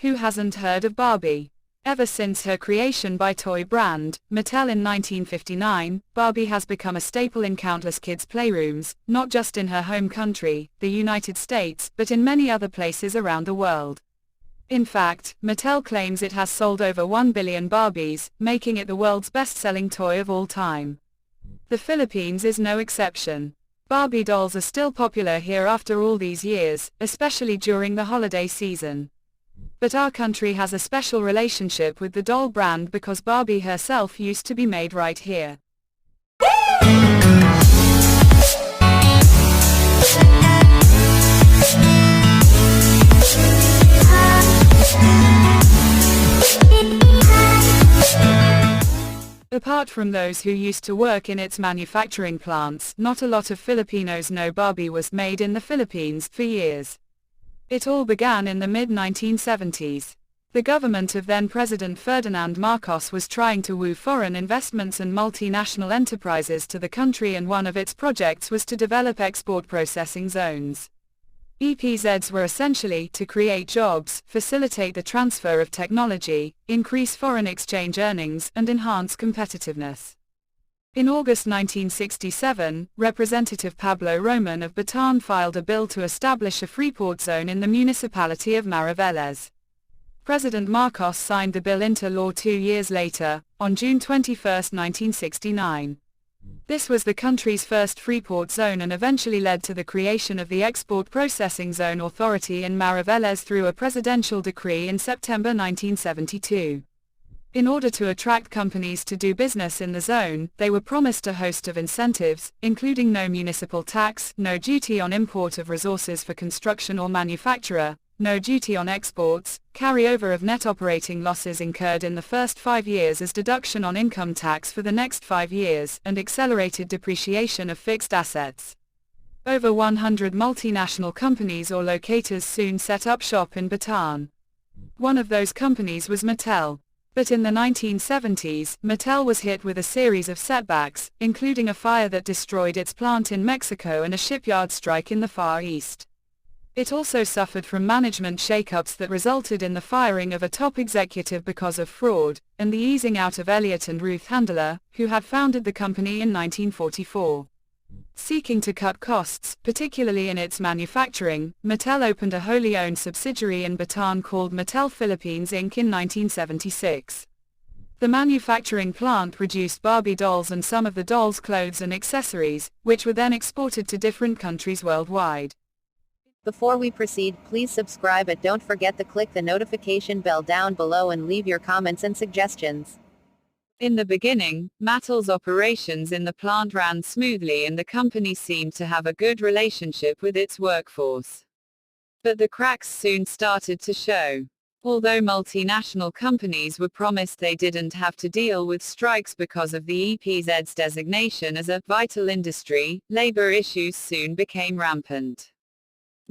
Who hasn't heard of Barbie? Ever since her creation by toy brand, Mattel in 1959, Barbie has become a staple in countless kids' playrooms, not just in her home country, the United States, but in many other places around the world. In fact, Mattel claims it has sold over 1 billion Barbies, making it the world's best-selling toy of all time. The Philippines is no exception. Barbie dolls are still popular here after all these years, especially during the holiday season. But our country has a special relationship with the doll brand because Barbie herself used to be made right here. Apart from those who used to work in its manufacturing plants, not a lot of Filipinos know Barbie was made in the Philippines for years. It all began in the mid-1970s. The government of then-President Ferdinand Marcos was trying to woo foreign investments and multinational enterprises to the country, and one of its projects was to develop export processing zones. EPZs were essentially to create jobs, facilitate the transfer of technology, increase foreign exchange earnings, and enhance competitiveness. In August 1967, Representative Pablo Roman of Bataan filed a bill to establish a freeport zone in the municipality of Mariveles. President Marcos signed the bill into law 2 years later, on June 21, 1969. This was the country's first freeport zone and eventually led to the creation of the Export Processing Zone Authority in Mariveles through a presidential decree in September 1972. In order to attract companies to do business in the zone, they were promised a host of incentives, including no municipal tax, no duty on import of resources for construction or manufacture, no duty on exports, carryover of net operating losses incurred in the first 5 years as deduction on income tax for the next 5 years, and accelerated depreciation of fixed assets. Over 100 multinational companies or locators soon set up shop in Bataan. One of those companies was Mattel. But in the 1970s, Mattel was hit with a series of setbacks, including a fire that destroyed its plant in Mexico and a shipyard strike in the Far East. It also suffered from management shakeups that resulted in the firing of a top executive because of fraud, and the easing out of Elliot and Ruth Handler, who had founded the company in 1944. Seeking to cut costs, particularly in its manufacturing, Mattel opened a wholly owned subsidiary in Bataan called Mattel Philippines Inc. in 1976. The manufacturing plant produced Barbie dolls and some of the dolls' clothes and accessories, which were then exported to different countries worldwide. Before we proceed, please subscribe and don't forget to click the notification bell down below and leave your comments and suggestions. In the beginning, Mattel's operations in the plant ran smoothly and the company seemed to have a good relationship with its workforce. But the cracks soon started to show. Although multinational companies were promised they didn't have to deal with strikes because of the EPZ's designation as a vital industry, labor issues soon became rampant.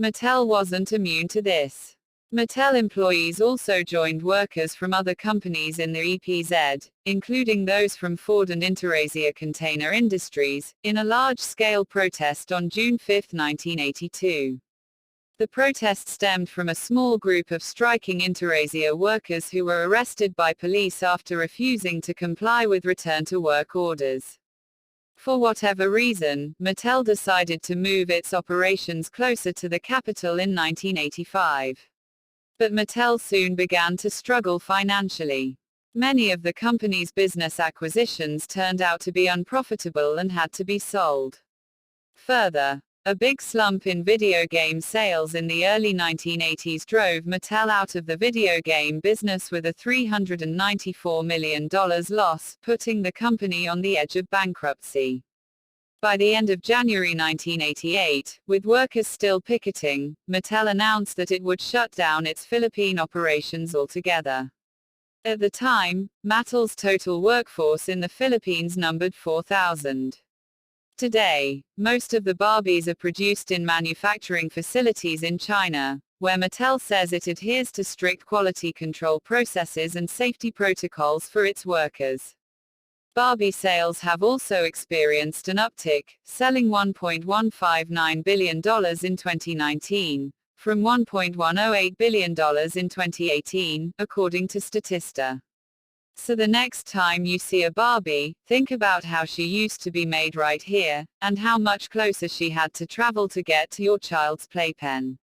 Mattel wasn't immune to this. Mattel employees also joined workers from other companies in the EPZ, including those from Ford and Interasia Container Industries, in a large-scale protest on June 5, 1982. The protest stemmed from a small group of striking Interasia workers who were arrested by police after refusing to comply with return-to-work orders. For whatever reason, Mattel decided to move its operations closer to the capital in 1985. But Mattel soon began to struggle financially. Many of the company's business acquisitions turned out to be unprofitable and had to be sold. Further, a big slump in video game sales in the early 1980s drove Mattel out of the video game business with a $394 million loss, putting the company on the edge of bankruptcy. By the end of January 1988, with workers still picketing, Mattel announced that it would shut down its Philippine operations altogether. At the time, Mattel's total workforce in the Philippines numbered 4,000. Today, most of the Barbies are produced in manufacturing facilities in China, where Mattel says it adheres to strict quality control processes and safety protocols for its workers. Barbie sales have also experienced an uptick, selling $1.159 billion in 2019, from $1.108 billion in 2018, according to Statista. So the next time you see a Barbie, think about how she used to be made right here, and how much closer she had to travel to get to your child's playpen.